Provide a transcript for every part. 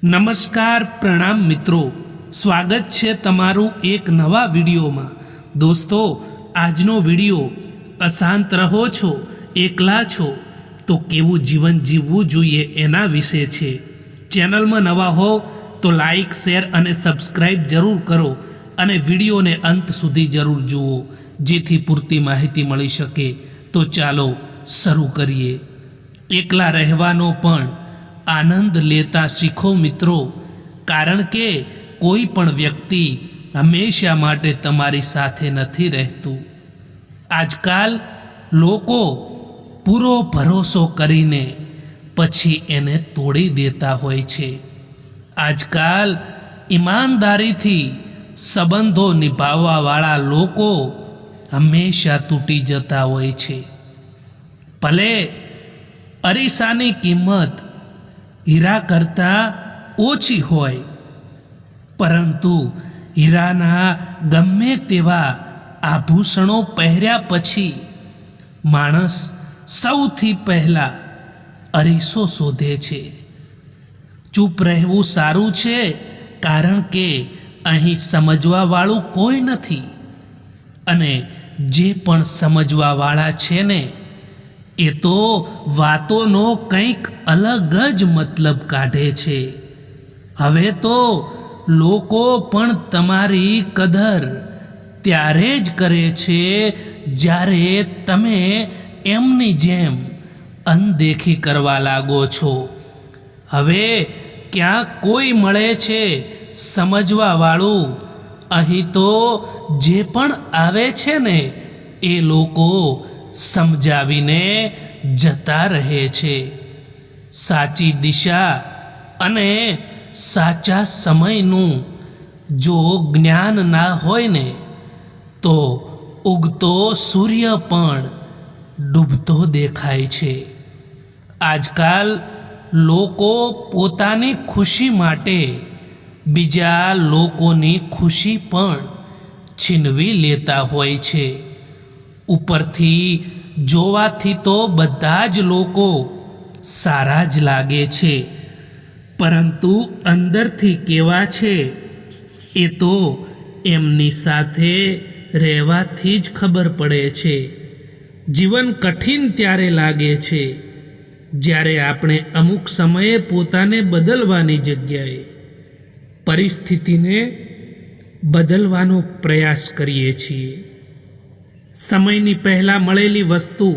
નમસ્કાર પ્રણામ મિત્રો, સ્વાગત છે તમારું એક નવા વિડીયોમાં। દોસ્તો, આજનો વિડીયો અશાંત રહો છો, એકલા છો તો કેવું જીવન જીવવું જોઈએ એના વિશે છે। ચેનલમાં નવા હો તો લાઈક, શેર અને સબસ્ક્રાઈબ જરૂર કરો અને વિડીયોને અંત સુધી જરૂર જુઓ જેથી પૂરતી માહિતી મળી શકે। તો ચાલો શરૂ કરીએ। એકલા રહેવાનો પણ આનંદ લેતા શીખો મિત્રો, કારણ કે કોઈ પણ વ્યક્તિ હંમેશા માટે તમારી સાથે નથી રહેતું। આજકાલ લોકો પૂરો ભરોસો કરીને પછી એને તોડી દેતા હોય છે। આજકાલ ઈમાનદારીથી સંબંધો નિભાવવાવાળા લોકો હંમેશા તૂટી જતા હોય છે। ભલે અરીસાની કિંમત હીરા કરતાં ઓછી હોય, પરંતુ હીરાના ગમે તેવા આભૂષણો પહેર્યા પછી માણસ સૌથી પહેલાં અરીસો શોધે છે। ચૂપ રહેવું સારું છે, કારણ કે અહીં સમજવાવાળું કોઈ નથી, અને જે પણ સમજવાવાળા છે ને એ તો વાતોનો કંઈક અલગ જ મતલબ કાઢે છે। હવે તો લોકો પણ તમારી કદર ત્યારે જ કરે છે જ્યારે તમે એમની જેમ અનદેખી કરવા લાગો છો। હવે ક્યાં કોઈ મળે છે સમજવાવાળું? અહીં તો જે પણ આવે છે ને એ લોકો સમજાવીને જતા રહે છે। સાચી દિશા અને સાચા સમયનું જો જ્ઞાન ના હોય ને તો ઉગતો સૂર્ય પણ ડૂબતો દેખાય છે। આજકાલ લોકો પોતાની ખુશી માટે બીજા લોકોની ખુશી પણ છીનવી લેતા હોય છે। ઉપરથી જોવાથી તો બધા જ લોકો સારા જ લાગે છે, પરંતુ અંદરથી કેવા છે એ તો એમની સાથે રહેવાથી જ ખબર પડે છે। જીવન કઠિન ત્યારે લાગે છે જ્યારે આપણે અમુક સમયે પોતાને બદલવાની જગ્યાએ પરિસ્થિતિને બદલવાનો પ્રયાસ કરીએ છીએ। સમયની પહેલાં મળેલી વસ્તુ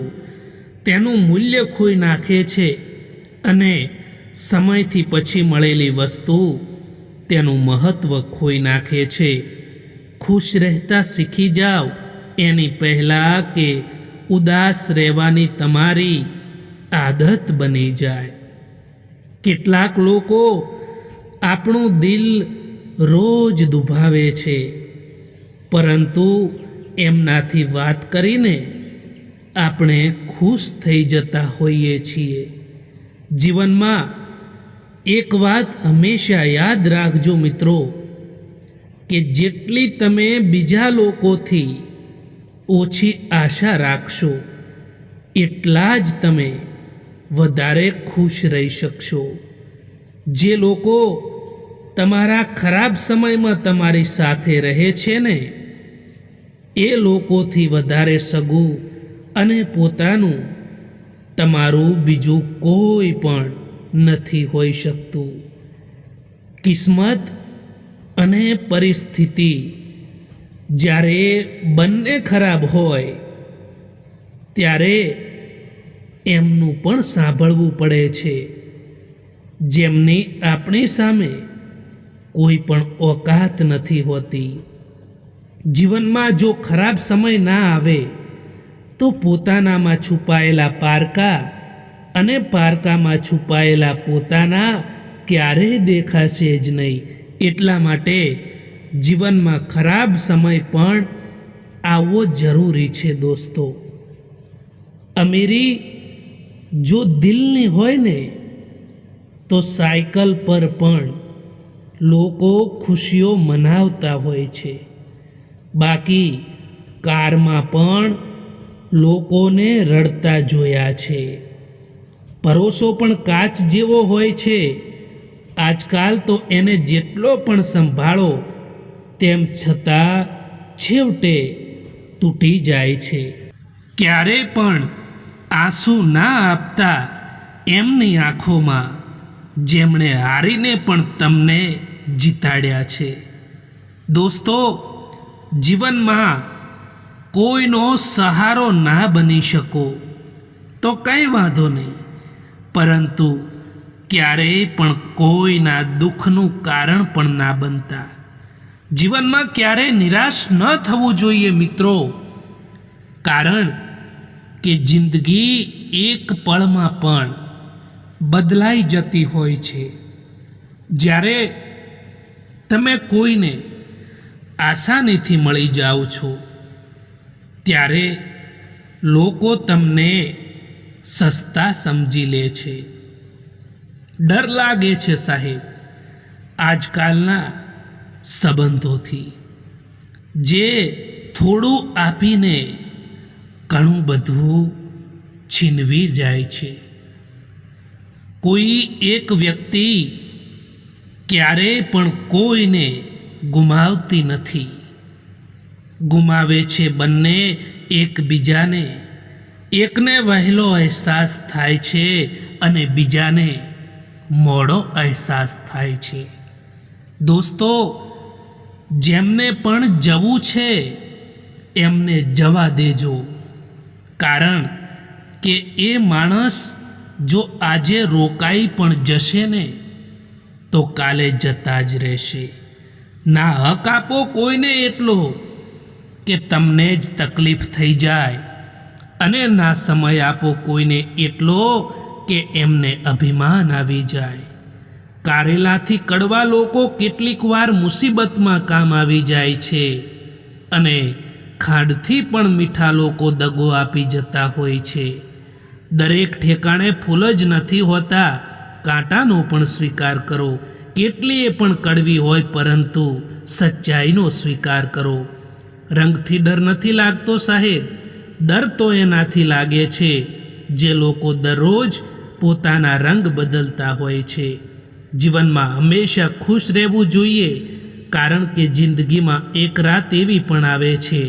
તેનું મૂલ્ય ખોઈ નાખે છે, અને સમયથી પછી મળેલી વસ્તુ તેનું મહત્ત્વ ખોઈ નાખે છે। ખુશ રહેતા શીખી જાઓ એની પહેલાં કે ઉદાસ રહેવાની તમારી આદત બની જાય। કેટલાક લોકો આપણું દિલ રોજ દુભાવે છે, પરંતુ એમનાથી વાત કરીને આપણે ખુશ થઈ જતા હોઈએ છીએ। જીવનમાં એક વાત હંમેશા યાદ રાખજો મિત્રો, કે જેટલી તમે બીજા લોકોથી ઓછી આશા રાખશો એટલા જ તમે વધારે ખુશ રહી શકશો। જે લોકો તમારા ખરાબ સમયમાં તમારી સાથે રહે છે ને એ લોકોથી વધારે સગું અને પોતાનું તમારું બીજું કોઈ પણ નથી હોઈ શકતું। કિસ્મત અને પરિસ્થિતિ જ્યારે બંને ખરાબ હોય ત્યારે એમનું પણ સાંભળવું પડે છે, જેમની આપણી સામે કોઈ પણ ઓકાત નથી હોતી। જીવનમાં જો ખરાબ સમય ના આવે તો પોતાનામાં છુપાયેલા પારકા અને પારકામાં છુપાયેલા પોતાના ક્યારેય દેખાશે જ નહીં। એટલા માટે જીવનમાં ખરાબ સમય પણ આવવો જરૂરી છે દોસ્તો। અમીરી જો દિલની હોય ને તો સાયકલ પર પણ લોકો ખુશીઓ મનાવતા હોય છે, બાકી કારમાં પણ લોકોને રડતા જોયા છે। ભરોસો પણ કાચ જેવો હોય છે, આજકાલ તો એને જેટલો પણ સંભાળો તેમ છતાં છેવટે તૂટી જાય છે. ક્યારેય પણ આંસુ ના આપતા એમની આંખોમાં જેમણે હારીને પણ તમને જીતાડ્યા છે. દોસ્તો, જીવનમાં કોઈનો સહારો ના બની શકો તો કંઈ વાંધો નહીં, પરંતુ ક્યારેય પણ કોઈના દુઃખનું કારણ પણ ના બનતા. જીવનમાં ક્યારેય નિરાશ ન થવું જોઈએ મિત્રો, કારણ કે જિંદગી એક પળમાં પણ બદલાઈ જતી હોય છે. જ્યારે તમે કોઈને આસાનીથી મળી જાઓ છો ત્યારે લોકો તમને સસ્તા સમજી લે છે. ડર લાગે છે સાહેબ આજકાલના સંબંધોથી, જે થોડું આપીને ઘણું બધું છીનવી જાય છે. કોઈ એક વ્યક્તિ ક્યારેય પણ કોઈને ગુમાવતી નથી. ગુમાવે છે બંને એકબીજાને. એકને વહેલો અહેસાસ થાય છે અને બીજાને મોડો અહેસાસ થાય છે. દોસ્તો, જેમને પણ જવું છે એમને જવા દેજો, કારણ કે એ માણસ જો આજે રોકાઈ પણ જશે ને તો કાલે જતા જ રહેશે. ના હક આપો કોઈને એટલો કે તમને જ તકલીફ થઈ જાય, અને ના સમય આપો કોઈને એટલો કે એમને અભિમાન આવી જાય. કારેલાથી કડવા લોકો કેટલીક વાર મુસીબતમાં કામ આવી જાય છે, અને ખાંડથી પણ મીઠા લોકો દગો આપી જતા હોય છે. દરેક ઠેકાણે ફૂલ જ નથી હોતા, કાંટાનો પણ સ્વીકાર કરો. કેટલીય પણ કડવી હોય પરંતુ સચ્ચાઈનો સ્વીકાર કરો. રંગથી ડર નથી લાગતો સાહેબ, ડર તો એનાથી લાગે છે જે લોકો દરરોજ પોતાના રંગ બદલતા હોય છે. જીવનમાં હંમેશા ખુશ રહેવું જોઈએ, કારણ કે જિંદગીમાં એક રાત એવી પણ આવે છે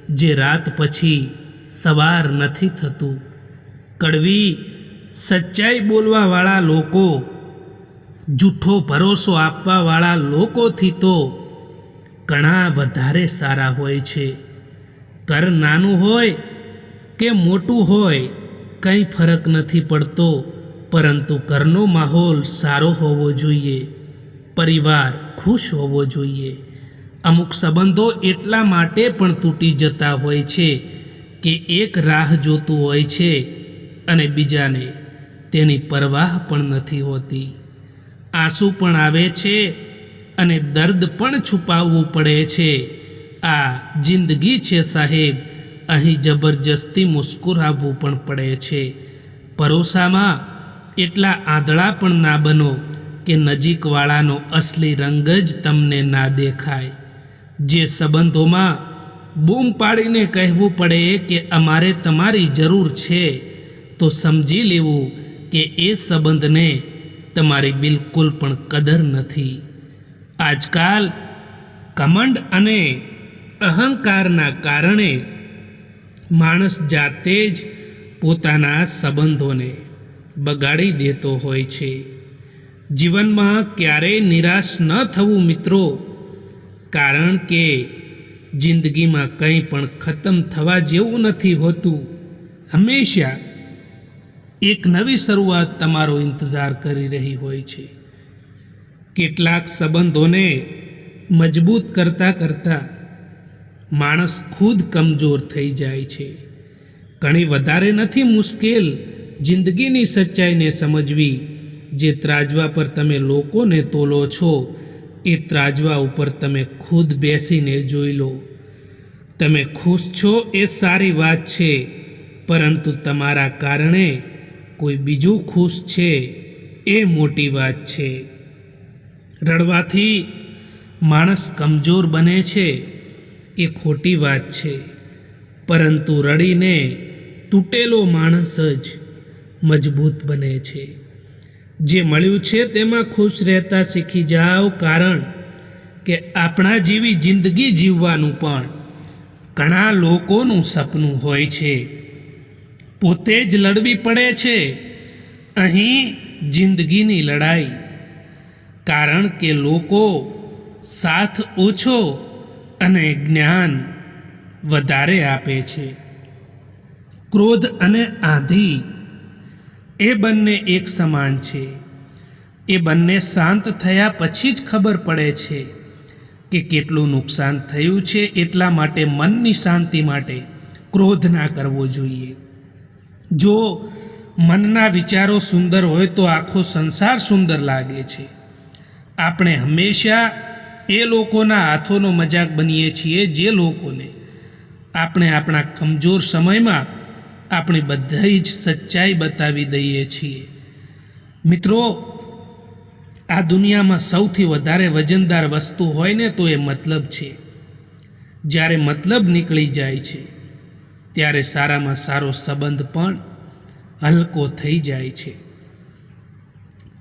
જે રાત પછી સવાર નથી થતું. કડવી સચ્ચાઈ બોલવાવાળા લોકો, જૂઠો ભરોસો આપવાવાળા લોકોથી તો ઘણા વધારે સારા હોય છે. ઘર નાનું હોય કે મોટું હોય કંઈ ફરક નથી પડતો, પરંતુ ઘરનો માહોલ સારો હોવો જોઈએ, પરિવાર ખુશ હોવો જોઈએ. અમુક સંબંધો એટલા માટે પણ તૂટી જતા હોય છે કે એક રાહ જોતું હોય છે અને બીજાને તેની પરવાહ પણ નથી હોતી. આંસુ પણ આવે છે અને દર્દ પણ છુપાવવું પડે છે. આ જિંદગી છે સાહેબ, અહીં જબરજસ્તી મુસ્કુરાવવું પણ પડે છે. ભરોસામાં એટલા આંધળા પણ ના બનો કે નજીકવાળાનો અસલી રંગ જ તમને ના દેખાય. જે સંબંધોમાં બૂમ પાડીને કહેવું પડે કે અમારે તમારી જરૂર છે, તો સમજી લેવું કે એ સંબંધને તમારી બિલકુલ પણ કદર નથી. આજકાલ ઘમંડ અને અહંકારના કારણે માણસ જાતે જ પોતાના સંબંધોને બગાડી દેતો હોય છે. જીવનમાં ક્યારેય નિરાશ ન થવું મિત્રો, કારણ કે જિંદગીમાં કંઈ પણ ખતમ થવા જેવું નથી હોતું. હંમેશા એક નવી શરૂઆત તમારો ઇંતજાર કરી રહી હોય છે. કેટલાક સંબંધોને મજબૂત કરતાં કરતાં માણસ ખુદ કમજોર થઈ જાય છે. ઘણી વધારે નથી મુશ્કેલ જિંદગીની સચ્ચાઈને સમજવી. જે ત્રાજવા પર તમે લોકોને તોલો છો, એ ત્રાજવા ઉપર તમે ખુદ બેસીને જોઈ લો. તમે ખુશ છો એ સારી વાત છે, પરંતુ તમારા કારણે કોઈ બીજું ખુશ છે એ મોટી વાત છે. રડવાથી માણસ કમજોર બને છે એ ખોટી વાત છે, પરંતુ રડીને તૂટેલો માણસ જ મજબૂત બને છે. જે મળ્યું છે તેમાં ખુશ રહેતા શીખી જાઓ, કારણ કે આપણા જેવી જિંદગી જીવવાનું પણ ઘણા લોકોનું સપનું હોય છે. પોતે જ લડવી પડે છે અહીં જિંદગીની લડાઈ, કારણ કે લોકો સાથ ઓછો અને જ્ઞાન વધારે આપે છે. ક્રોધ અને આંધી એ બંને એક સમાન છે. એ બંને શાંત થયા પછી જ ખબર પડે છે કે કેટલું નુકસાન થયું છે. એટલા માટે મનની શાંતિ માટે ક્રોધ ના કરવો જોઈએ. જો મનના વિચારો સુંદર હોય તો આખો સંસાર સુંદર લાગે છે. આપણે હંમેશા એ લોકોના હાથોનો મજાક બનીએ છીએ જે લોકોને આપણે આપણા કમજોર સમયમાં આપણી બધી જ સચ્ચાઈ બતાવી દઈએ છીએ. મિત્રો, આ દુનિયામાં સૌથી વધારે વજનદાર વસ્તુ હોય ને તો એ મતલબ છે. જ્યારે મતલબ નીકળી જાય છે ત્યારે સારામાં સારો સંબંધ પણ હલકો થઈ જાય છે.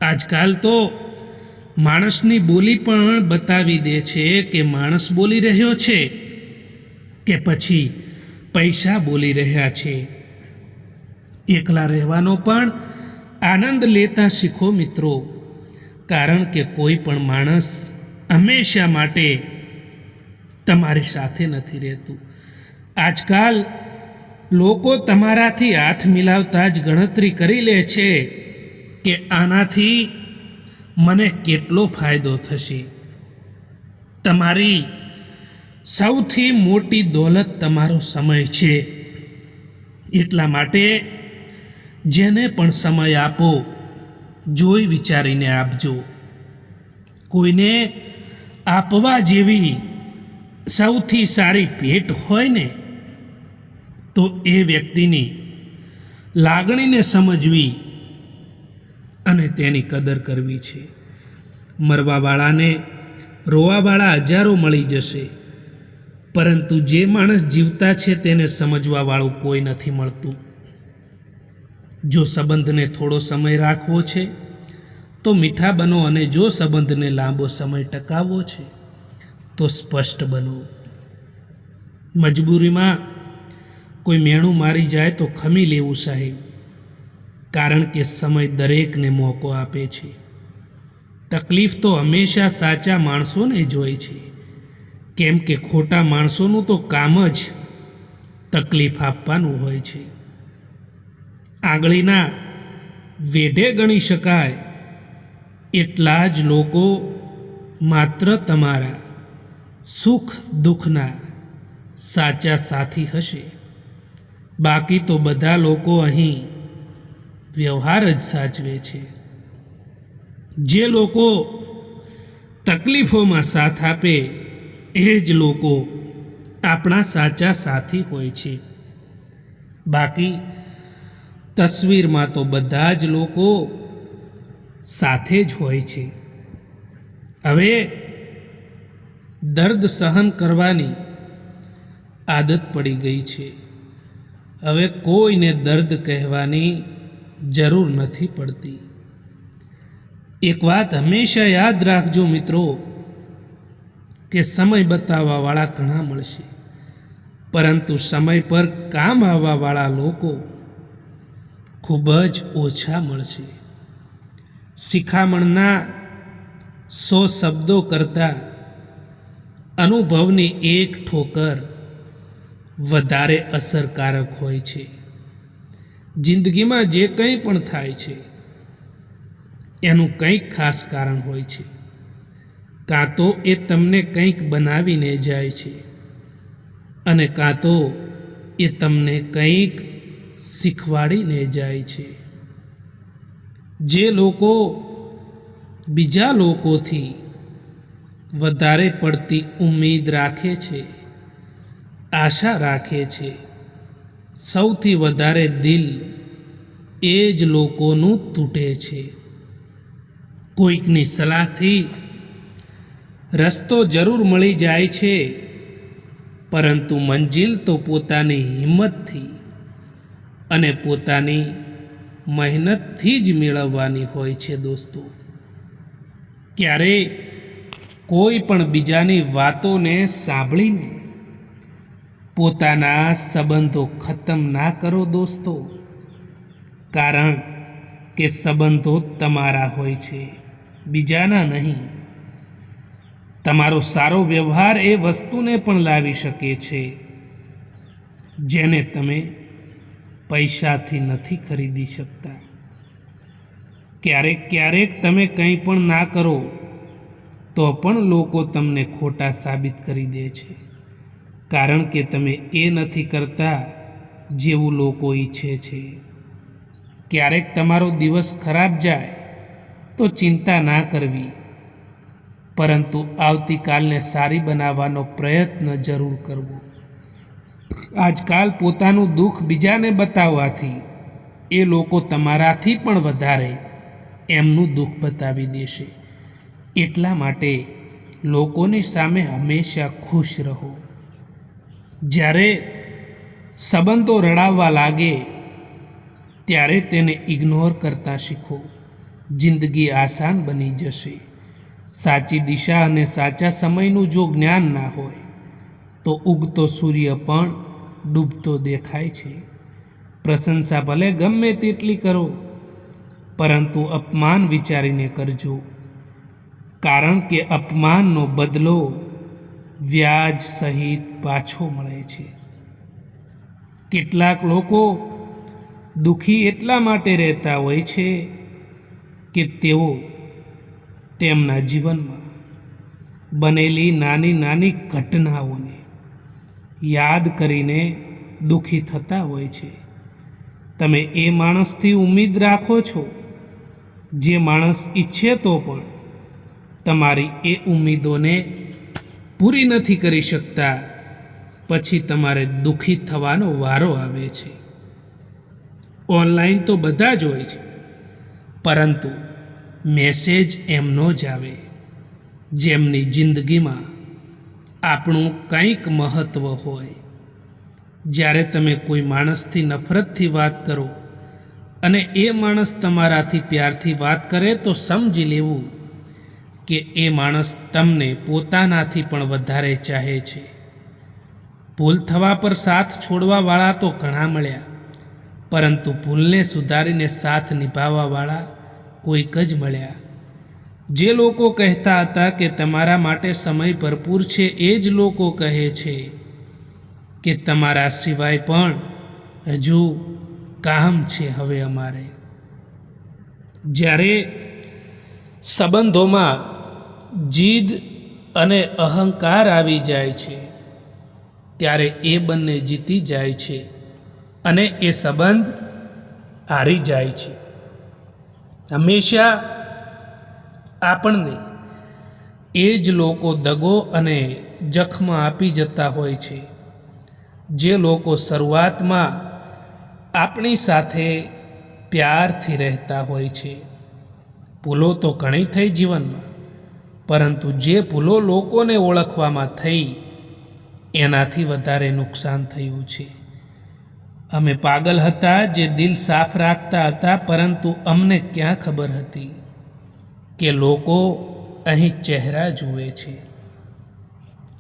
આજકાલ તો માણસની બોલી પણ બતાવી દે છે કે માણસ બોલી રહ્યો છે કે પછી પૈસા બોલી રહ્યા છે. એકલા રહેવાનો પણ આનંદ લેતા શીખો મિત્રો, કારણ કે કોઈ પણ માણસ હંમેશા માટે તમારી સાથે નથી રહેતું. આજકાલ લોકો તમારાથી હાથ મિલાવતા જ ગણતરી કરી લે છે કે આનાથી મને કેટલો ફાયદો થશે. તમારી સૌથી મોટી દોલત તમારો સમય છે. એટલા માટે જેને પણ સમય આપો જોઈ વિચારીને આપજો. કોઈને આપવા જેવી સૌથી સારી ભેટ હોય ને તો એ વ્યક્તિની લાગણીને સમજવી અને તેની કદર કરવી છે. મરવાવાળાને રોવાવાળા હજારો મળી જશે, પરંતુ જે માણસ જીવતા છે તેને સમજવાવાળું કોઈ નથી મળતું. જો સંબંધને થોડો સમય રાખવો છે તો મીઠા બનો, અને જો સંબંધને લાંબો સમય ટકાવવો છે તો સ્પષ્ટ બનો. મજબૂરીમાં કોઈ મેણું મારી જાય તો ખમી લેવું સાહેબ, કારણ કે સમય દરેકને મોકો આપે છે. તકલીફ તો હંમેશા સાચા માણસોને જ હોય છે, કેમ કે ખોટા માણસોનું તો કામ જ તકલીફ આપવાનું હોય છે. આંગળીના વેઢે ગણી શકાય એટલા જ લોકો માત્ર તમારા સુખ દુઃખના સાચા સાથી હશે. બાકી તો બધા લોકો અહીં વ્યવહાર જ સાચવે છે. જે લોકો તકલીફોમાં સાથ આપે એ જ લોકો આપણા સાચા સાથી હોય છે. બાકી તસવીરમાં તો બધા જ લોકો સાથે જ હોય છે. હવે દર્દ સહન કરવાની આદત પડી ગઈ છે. હવે કોઈને દર્દ કહેવાની જરૂર નથી પડતી. એક વાત હંમેશા યાદ રાખજો મિત્રો, કે સમય બતાવવાવાળા ઘણા મળશે, પરંતુ સમય પર કામ આવવાવાળા લોકો ખૂબ જ ઓછા મળશે. શિખામણના 100 શબ્દો કરતાં અનુભવની એક ઠોકર વધારે અસરકારક હોય છે. જિંદગીમાં જે કંઈ પણ થાય છે એનું કંઈક ખાસ કારણ હોય છે. કાં તો એ તમને કંઈક બનાવીને જાય છે, અને કાં તો એ તમને કંઈક શીખવાડીને જાય છે. જે લોકો બીજા લોકોથી વધારે પડતી ઉમ્મીદ રાખે છે, આશા રાખે છે, સૌથી વધારે દિલ એ જ લોકોનું તૂટે છે. કોઈકની સલાહથી રસ્તો જરૂર મળી જાય છે, પરંતુ મંજિલ તો પોતાની હિંમતથી અને પોતાની મહેનતથી જ મેળવવાની હોય છે દોસ્તો. ક્યારેય કોઈ પણ બીજાની વાતોને સાંભળીને પોતાના સંબંધો ખતમ ના કરો દોસ્તો, કારણ કે સંબંધો તમારા હોય છે, બીજાના નહીં. તમારો સારો વ્યવહાર એ વસ્તુને પણ લાવી શકે છે જેને તમે પૈસાથી નથી ખરીદી શકતા. ક્યારેક તમે કંઈ પણ ના કરો તો પણ લોકો તમને ખોટા સાબિત કરી દે છે, કારણ કે તમે એ નથી કરતા જેવું લોકો ઈચ્છે છે. ક્યારેક તમારો દિવસ ખરાબ જાય તો ચિંતા ના કરવી, પરંતુ આવતીકાલને સારી બનાવવાનો પ્રયત્ન જરૂર કરવો. આજકાલ પોતાનું દુઃખ બીજાને બતાવવાથી એ લોકો તમારાથી પણ વધારે એમનું દુઃખ બતાવી દેશે. એટલા માટે લોકોની સામે હંમેશા ખુશ રહો. જ્યારે સંબંધો રડાવવા લાગે ત્યારે તેને ઇગ્નોર કરતા શીખો. જિંદગી આસાન બની જશે. સાચી દિશા અને સાચા સમયનું જો જ્ઞાન ના હોય તો ઉગતો સૂર્ય પણ ડૂબતો દેખાય છે. પ્રશંસા ભલે ગમે તેટલી કરો, પરંતુ અપમાન વિચારીને કરજો, કારણ કે અપમાનનો બદલો વ્યાજ સહિત પાછો મળે છે. કેટલાક લોકો દુઃખી એટલા માટે રહેતા હોય છે કે તેઓ તેમના જીવનમાં બનેલી નાની નાની ઘટનાઓને યાદ કરીને દુઃખી થતા હોય છે. તમે એ માણસથી ઉમ્મીદ રાખો છો જે માણસ ઈચ્છે તો પણ તમારી એ ઉમ્મીદોને પૂરી નથી કરી શકતા. પછી તમારે દુઃખી થવાનો વારો આવે છે. ઓનલાઈન તો બધા જ હોય છે, પરંતુ મેસેજ એમનો જ આવે જેમની જિંદગીમાં આપણું કંઈક મહત્ત્વ હોય. જ્યારે તમે કોઈ માણસથી નફરતથી વાત કરો અને એ માણસ તમારાથી પ્યારથી વાત કરે તો સમજી લેવું કે એ માણસ તમને પોતાનાથી પણ વધારે ચાહે છે. ભૂલ થવા પર સાથ છોડવાવાળા તો ઘણા મળ્યા, પરંતુ ભૂલને સુધારીને સાથ નિભાવવાવાળા કોઈક જ મળ્યા. જે લોકો કહેતા હતા કે તમારા માટે સમય ભરપૂર છે, એ જ લોકો કહે છે કે તમારા સિવાય પણ હજુ કામ છે હવે અમારે. જ્યારે સંબંધોમાં જીદ અને અહંકાર આવી જાય છે ત્યારે એ બંને જીતી જાય છે અને એ સંબંધ હારી જાય છે. હંમેશા આપણને એ જ લોકો દગો અને જખમ આપી જતા હોય છે, જે લોકો શરૂઆતમાં આપણી સાથે પ્યારથી રહેતા હોય છે. ભૂલો તો ઘણી થઈ જીવનમાં, પરંતુ જે ભૂલો લોકોને ઓળખવામાં થઈ એનાથી વધારે નુકસાન થયું છે. અમે પાગલ હતા જે દિલ સાફ રાખતા હતા, પરંતુ અમને ક્યાં ખબર હતી કે લોકો અહીં ચહેરા જુએ છે.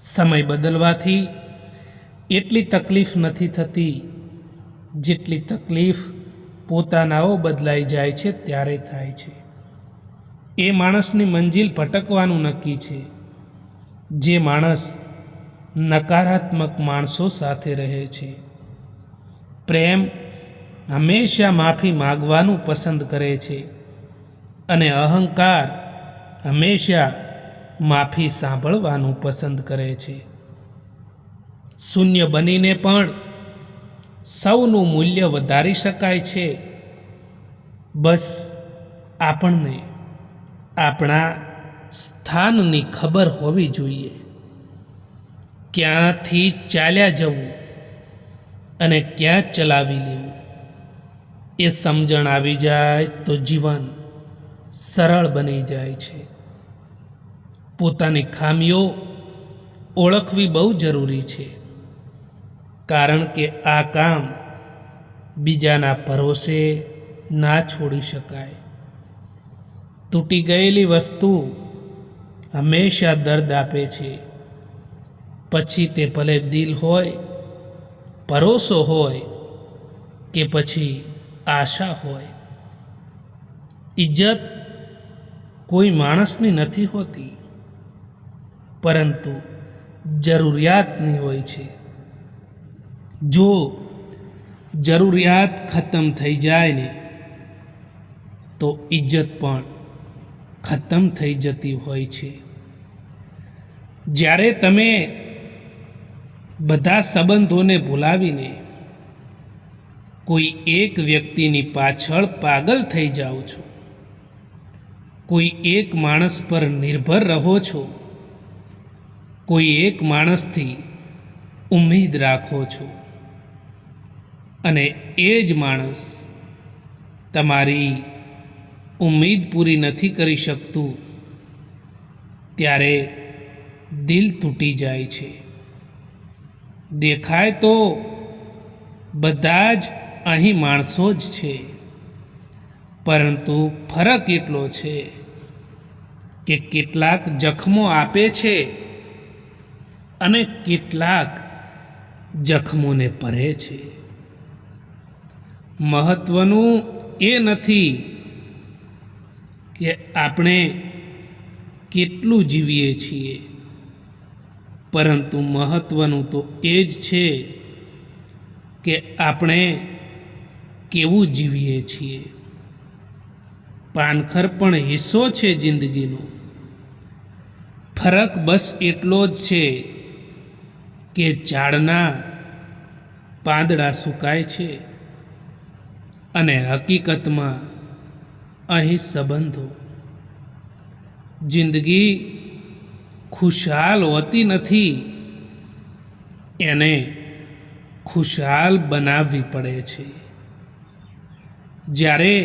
સમય બદલવાથી એટલી તકલીફ નથી થતી જેટલી તકલીફ પોતાનાઓ બદલાઈ જાય છે ત્યારે થાય છે. એ માણસની મંજિલ ભટકવાનું નક્કી છે જે માણસ નકારાત્મક માણસો સાથે રહે છે. પ્રેમ હંમેશા માફી માગવાનું પસંદ કરે છે અને અહંકાર હંમેશા માફી સાંભળવાનું પસંદ કરે છે. શૂન્ય બનીને પણ સૌનું મૂલ્ય વધારી શકાય છે. બસ આપણને આપણા સ્થાનની ખબર હોવી જોઈએ. ક્યાંથી ચાલ્યા જવું અને ક્યાં ચલાવી લેવું એ સમજણ આવી જાય તો જીવન સરળ બની જાય છે. પોતાની ખામીઓ ઓળખવી બહુ જરૂરી છે, કારણ કે આ કામ બીજાના ભરોસે ના છોડી શકાય. તૂટી ગયેલી વસ્તુ હંમેશા દર્દ આપે છે, પછી તે ભલે દિલ હોય, ભરોસો હોય કે પછી આશા હોય. ઇજ્જત કોઈ માણસની નથી હોતી, પરંતુ જરૂરિયાતની હોય છે. જો જરૂરિયાત ખતમ થઈ જાય ને, તો ઇજ્જત પણ ખતમ થઈ જતી હોય છે. જ્યારે તમે બધા સંબંધોને ભૂલાવીને કોઈ એક વ્યક્તિની પાછળ પાગલ થઈ જાઓ છો, કોઈ એક માણસ પર નિર્ભર રહો છો, કોઈ એક માણસથી ઉમ્મીદ રાખો છો, અને એ જ માણસ તમારી ઉમ્મીદ પૂરી નથી કરી શકતું, ત્યારે દિલ તૂટી જાય છે. દેખાય તો બધા જ અહીં માણસો જ છે, પરંતુ ફરક એટલો છે કે કેટલાક જખમો આપે છે અને કેટલાક જખમોને ભરે છે. મહત્વનું એ નથી કે આપણે કેટલું જીવીએ છીએ, પરંતુ મહત્વનું તો એ જ છે કે આપણે કેવું જીવીએ છીએ. પાનખર પણ હિસ્સો છે જિંદગીનો. ફરક બસ એટલો જ છે કે ઝાડના પાંદડા સુકાય છે અને હકીકતમાં અહીં સંબંધો. જિંદગી ખુશહાલ હોતી નથી, એને ખુશહાલ બનાવવી પડે છે. જ્યારે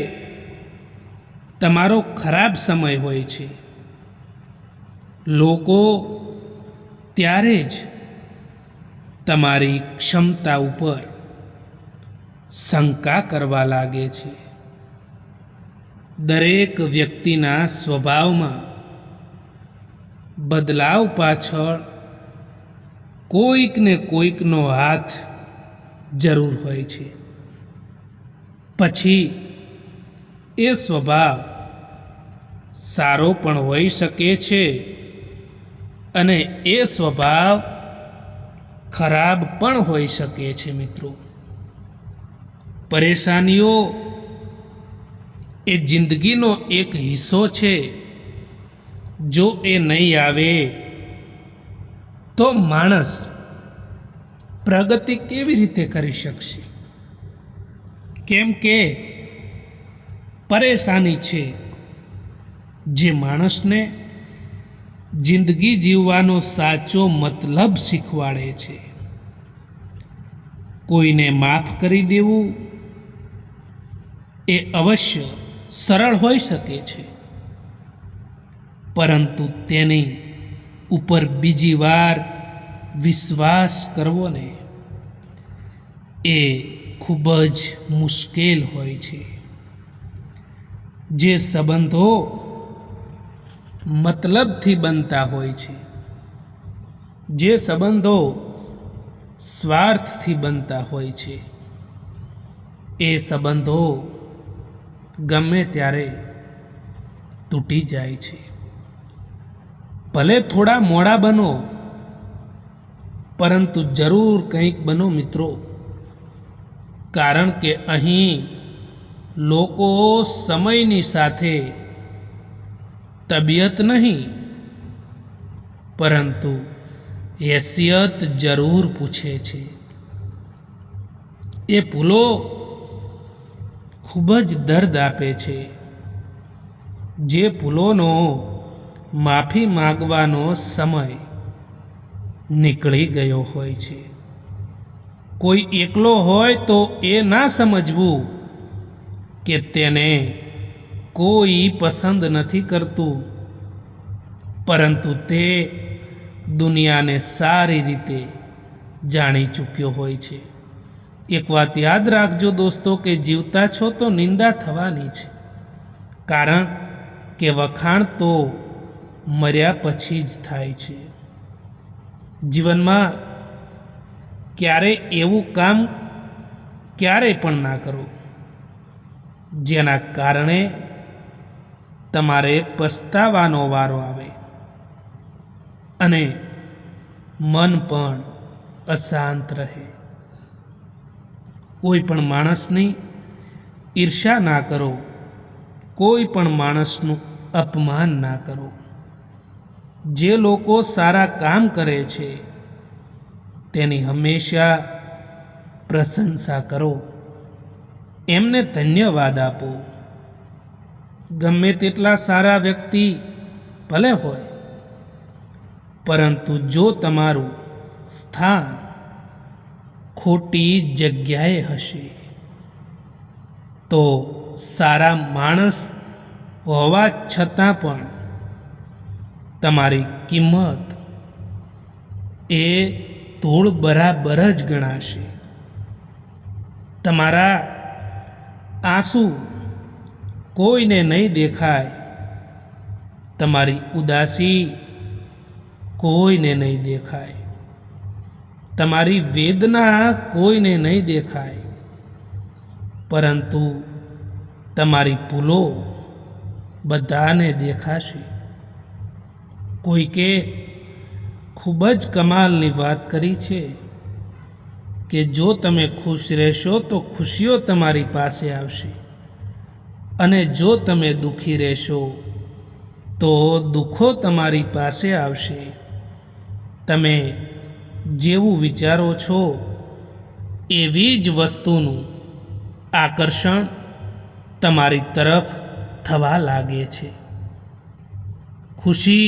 તમારો ખરાબ સમય હોય છે, લોકો ત્યારે જ તમારી ક્ષમતા ઉપર શંકા કરવા લાગે છે. દરેક વ્યક્તિના સ્વભાવમાં બદલાવ પાછળ કોઈક ને કોઈકનો હાથ જરૂર હોય છે. પછી એ સ્વભાવ સારો પણ હોઈ શકે છે અને એ સ્વભાવ ખરાબ પણ હોઈ શકે છે. મિત્રો, પરેશાનીઓ એ જિંદગીનો એક હિસ્સો છે. જો એ નહીં આવે તો માણસ પ્રગતિ કેવી રીતે કરી શકશે? કેમ કે પરેશાની છે જે માણસને જિંદગી જીવવાનો સાચો મતલબ શીખવાડે છે. કોઈને માફ કરી દેવું એ અવશ્ય સરળ હોઈ શકે છે, પરંતુ તેની ઉપર બીજી વાર વિશ્વાસ કરવો ને, એ ખૂબ જ મુશ્કેલ હોય છે. જે સંબંધો મતલબથી બનતા હોય છે, જે સંબંધો સ્વાર્થથી બનતા હોય છે, એ સંબંધો ગમે ત્યારે તૂટી જાય છે. ભલે થોડા મોડા બનો, પરંતુ જરૂર કંઈક બનો મિત્રો. કારણ કે અહીં લોકો સમયની સાથે તબિયત નહીં, પરંતુ હેસિયત જરૂર પૂછે છે. એ ભૂલો ખૂબ જ દર્દ આપે છે. જે ભૂલોનો માફી માગવાનો સમય નીકળી ગયો હોય છે. કોઈ એકલો હોય તો એ ના સમજવું કે તેને કોઈ પસંદ નથી કરતું, પરંતુ તે દુનિયાને સારી રીતે જાણી ચૂક્યો હોય છે. એક વાત યાદ રાખજો દોસ્તો કે જીવતા છો તો નિંદા થવાની છે, કારણ કે વખાણ તો મર્યા પછી જ થાય છે. જીવનમાં ક્યારેય એવું કામ ક્યારેય પણ ના કરો જેના કારણે તમારે પસ્તાવાનો વારો આવે અને મન પણ અશાંત રહે. કોઈ પણ માણસની ઈર્ષ્યા ના કરો, કોઈ પણ માણસનું અપમાન ના કરો. જે લોકો સારા કામ કરે છે તેની હંમેશા પ્રશંસા કરો, એમને ધન્યવાદ આપો. ગમે તેટલા સારા વ્યક્તિ ભલે હોય, પરંતુ જો તમારું સ્થાન ખોટી જગ્યાએ હશે તો સારા માણસ હોવા છતાં પણ તમારી કિંમત એ ધૂળ બરાબર જ ગણાશે. તમારા આંસુ કોઈને નહીં દેખાય, તમારી ઉદાસી કોઈને નહીં દેખાય, તમારી વેદના કોઈને નહીં દેખાય, પરંતુ તમારી ભૂલો બધાને દેખાશે. કોઈકે ખૂબ જ કમાલની વાત કરી છે કે જો તમે ખુશ રહેશો તો ખુશીઓ તમારી પાસે આવશે, અને જો તમે દુઃખી રહેશો તો દુઃખો તમારી પાસે આવશે. તમે જેવું વિચારો છો એવી જ વસ્તુનું આકર્ષણ તમારી તરફ થવા લાગે છે. ખુશી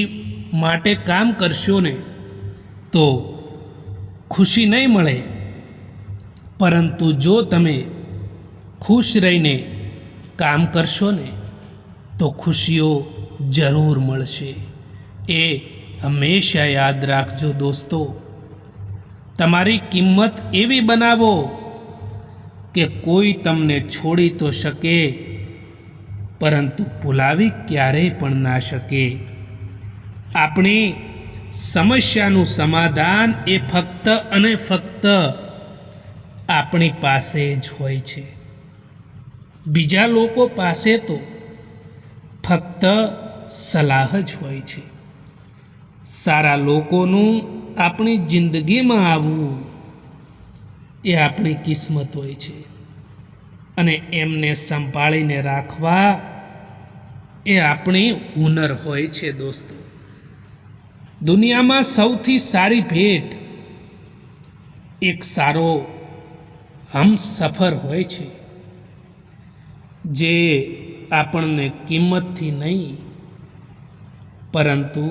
માટે કામ કરશો ને તો ખુશી નહીં મળે, પરંતુ જો તમે ખુશ રહીને કામ કરશો ને તો ખુશીઓ જરૂર મળશે. એ હંમેશા યાદ રાખજો દોસ્તો. તમારી કિંમત એવી બનાવો કે કોઈ તમને છોડી તો શકે, પરંતુ ભૂલાવી ક્યારેય પણ ના શકે. આપણી સમસ્યાનું સમાધાન એ ફક્ત અને ફક્ત આપણી પાસે જ હોય છે. બીજા લોકો પાસે તો ફક્ત સલાહ જ હોય છે. સારા લોકોનું આપણી જિંદગીમાં આવવું એ આપણી કિસ્મત હોય છે, અને એમને સંભાળીને રાખવા એ આપણી હુનર હોય છે દોસ્તો. દુનિયામાં સૌથી સારી ભેટ એક સારો હમસફર હોય છે, જે આપણને કિંમતથી નહીં પરંતુ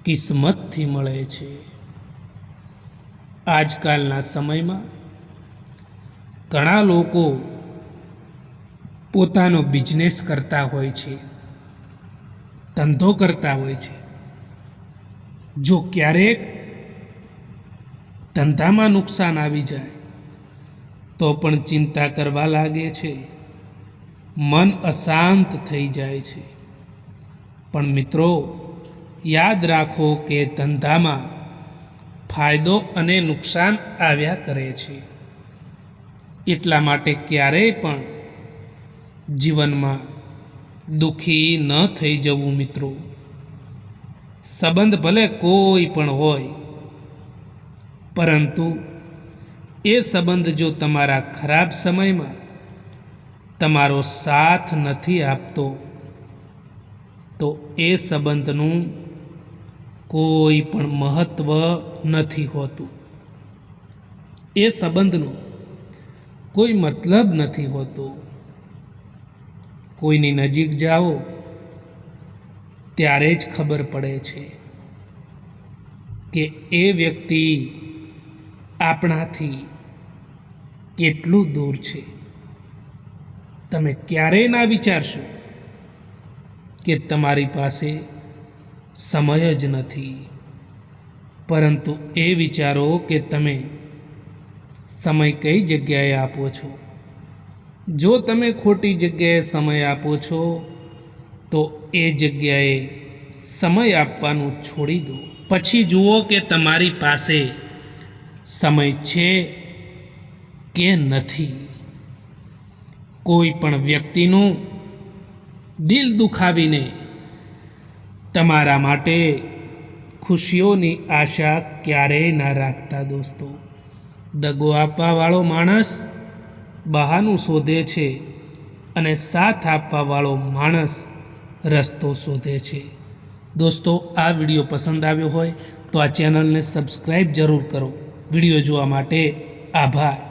કિસ્મતથી મળે છે. આજકાલના સમયમાં ઘણા લોકો પોતાનો બિઝનેસ કરતા હોય છે, ધંધો કરતા હોય છે. જો ક્યારેક ધંધામાં નુકસાન આવી જાય તો પણ ચિંતા કરવા લાગે છે, મન અશાંત થઈ જાય છે. પણ મિત્રો, યાદ રાખો કે ધંધામાં ફાયદો અને નુકસાન આવ્યા કરે છે. એટલા માટે ક્યારેય પણ જીવનમાં દુઃખી ન થઈ જવું મિત્રો. સંબંધ ભલે કોઈ પણ હોય, પરંતુ એ સંબંધ જો તમારા ખરાબ સમયમાં તમારો સાથ નથી આપતો તો એ સંબંધનું કોઈ પણ મહત્ત્વ નથી હોતું. એ સંબંધનો કોઈ મતલબ નથી હોતો. કોઈની નજીક જાઓ ત્યારે જ ખબર પડે છે કે એ વ્યક્તિ આપણાથી કેટલું દૂર છે. તમે ક્યારેય ના વિચારશો કે તમારી પાસે સમય જ નથી, પરંતુ એ વિચારો કે તમે સમય કઈ જગ્યાએ આપો છો? જો તમે ખોટી જગ્યાએ સમય આપો છો તો એ જગ્યાએ સમય આપવાનું છોડી દો. પછી જુઓ કે તમારી પાસે સમય છે કે નથી. કોઈ પણ વ્યક્તિનું દિલ દુખાવીને તમારા માટે ખુશીઓની આશા ક્યારેય ના રાખતા દોસ્તો. દગો આપવાવાળો માણસ બહાનું શોધે છે અને સાથ આપવાવાળો માણસ રસ્તો શોધે છે. દોસ્તો, આ વિડીયો પસંદ આવ્યો હોય તો આ ચેનલને સબસ્ક્રાઈબ જરૂર કરો. વિડીયો જોવા માટે આભાર.